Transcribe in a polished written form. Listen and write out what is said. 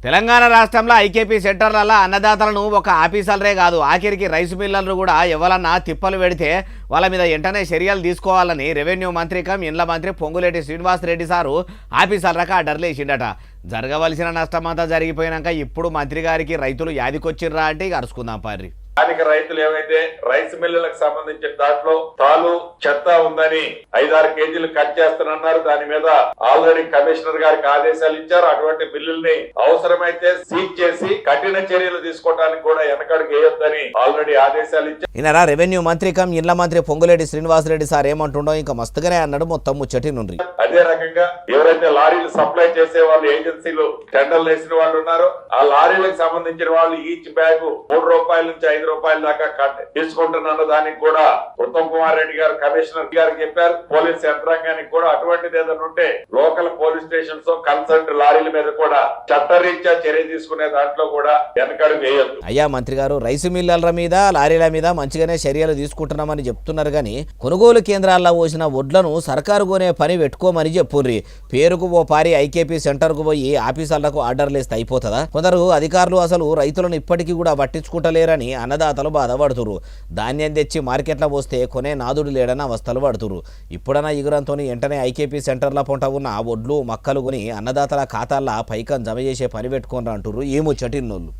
తెలంగాణ రాష్ట్రంలో ఐకేపీ సెంటర్లలో అన్నదాతలను ఒక ఆఫీసర్లే కాదు ఆఖరికి రైసు మిల్లర్లు కూడా ఎవరన్నా తిప్పలు పెడితే వాళ్ళ మీద వెంటనే చర్యలు తీసుకోవాలని రెవెన్యూ మంత్రి ఇండ్ల మంత్రి పొంగులేటి శ్రీనివాసరెడ్డి సారు ఆఫీసర్లకు ఆర్డర్లు వేసిండట. జరగవలసిన నష్టమంతా జరిగిపోయినాక ఇప్పుడు మంత్రి గారికి రైతులు యాదికొచ్చిర్రా అంటే ఇక అరుచుకుందాం పారి. స్థానిక రైతులు ఏవైతే రైస్ మిల్లులకు సంబంధించిన దాంట్లో తాలు చెత్త ఉందని 5-6 కేజీలు కట్ చేస్తానన్నారు. దాని మీద ఆల్రెడీ కమిషనర్ గారికి ఆదేశాలు ఇచ్చారు. అటువంటి బిల్లుల్ని అవసరమైతే సీజ్ చేసి కఠిన చర్యలు తీసుకోవడానికి కూడా వెనకడుగు వేయొద్దని ఆల్రెడీ ఆదేశాలు ఇచ్చారు. ఈయన రెవెన్యూ మంత్రి ఇండ్ల మంత్రి పొంగులేటి శ్రీనివాసరెడ్డి సార్ ఏమంటుండో ఇంకా మస్తుగానే అన్నాడు. మొత్తం ముచ్చటి నుండి అదే రకంగా ఎవరైతే లారీలు సప్లై చేసే వాళ్ళు ఏజెన్సీలు టెండర్లు వేసిన వాళ్ళు ఉన్నారో ఆ లారీలకు సంబంధించిన వాళ్ళు ఈచ్ బ్యాగ్ ₹3 నుంచి ₹5 దాకా తీసుకుంటున్న దానికి కూడా ఉత్తమ్ కుమార్ రెడ్డి గారు కమిషనర్ గారికి చెప్పారు. పోలీస్ యంత్రాంగానికి కూడా అటువంటిది ఏదైనా ఉంటే లోకల్ పోలీస్ స్టేషన్స్ కన్సర్న్ లారీల మీద కూడా చట్టరీత్యా చర్య తీసుకునే దాంట్లో కూడా వెనకడుగు వేయొద్దు. అయ్యా మంత్రి గారు, రైసు మిల్లర్ల మీద లారీల మీద మంచిగానే చర్యలు తీసుకుంటున్నామని చెప్తున్నారు కానీ కొనుగోలు కేంద్రాల్లో పోసిన వడ్లను సర్కారు కొనే పని పెట్టుకోమని చెప్పుర్రి. పేరుకు ఓ పారి ఐకేపీ సెంటర్కు పోయి ఆఫీసర్లకు ఆర్డర్లు ఇస్తే అయిపోతుందా? కొందరు అధికారులు అసలు రైతులను ఇప్పటికీ కూడా పట్టించుకుంటలేరని అన్నదాతలు బాధపడుతురు. ధాన్యం తెచ్చి మార్కెట్లో పోస్తే కొనే నాదుడు లేడని అవస్థలు పడుతురు. ఇప్పుడన్నా ఇగురంతో వెంటనే ఐకేపీ సెంటర్ల పొంట ఉన్న వడ్లు మక్కలు కొని అన్నదాతల ఖాతాల్లో పైకం జమ చేసే పని పెట్టుకోనరా అంటుర్రు ఈ ముచ్చటిన్నోళ్ళు.